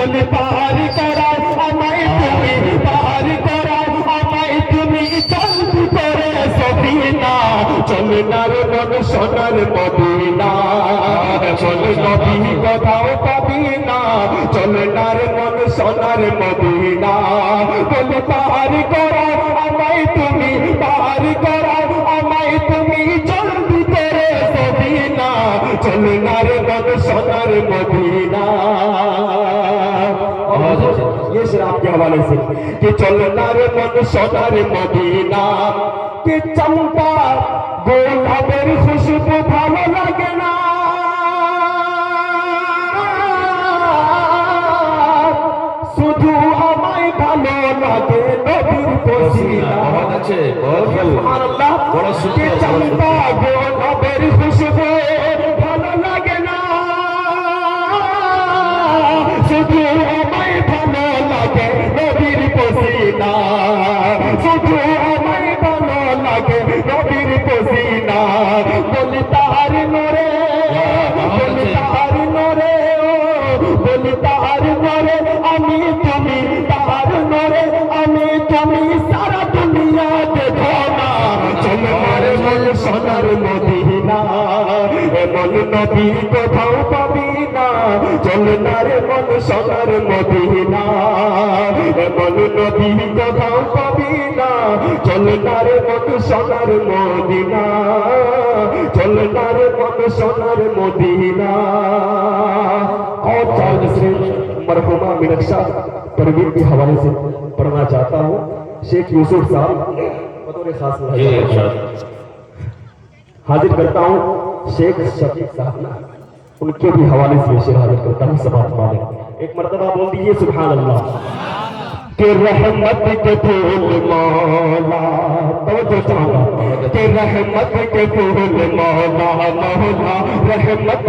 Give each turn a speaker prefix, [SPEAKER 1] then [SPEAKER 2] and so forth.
[SPEAKER 1] বলে পার করাও আমায় তুমি, পার করাও আমায় তুমি, জলদি করে সফিনা চলে না রে মন সোনার মদিনা, চলে নবী কোথাও পাবি না, চলে না রে মন সোনার মদিনা, বলে পার করাও আমায় তুমি, পার করাও আমায় তুমি, জলদি করে সফিনা চলে না রে মন সোনার মদিনা। ये शेर आपके हवाले से कि चलना रे मन सोनार मदीना, कि चंपा गोलापेर खुशबू भालो लागे ना, शुधु आमाय भालो लागे नबीर पसीना। सुबहानाल्लाह, कि चंपा गोलापेर खुशबू भालो लागे ना, शुधु आमाय भालो लागे नबीर पसीना, शुधु आमाय भालो लागे नबीर पसीना। बोले तार नूरे, बोले तार नूरे, बोले तार नूरे आमी तुमी, तार नूरे आमी तुमी, सारा दुनिया देखो ना चल मारे मन सोनार मदीना, এমন নবী কোথাও পাবি না, চল না রে মন সোনার মদিনা, এমন নবী কোথাও পাবি না, চল না রে মন সোনার মদিনা, চল না রে মন সোনার মদিনা। और चार नसरे मरहुमा मीनाक्षा परवीन के हवाले से पढ़ना चाहता हूँ। शेख यूसुफ साहब बतौर खास हाजिर करता हूँ। शेख शफीक साहब उनके भी हवाले से शेर हाजिर करता हूँ। समात माने एक मर्तबा बोल दीजिए सुभान अल्लाह। के रहमत के फूल मौला, तो चाहूंगा के रहमत के फूल मौला, मौला रहमत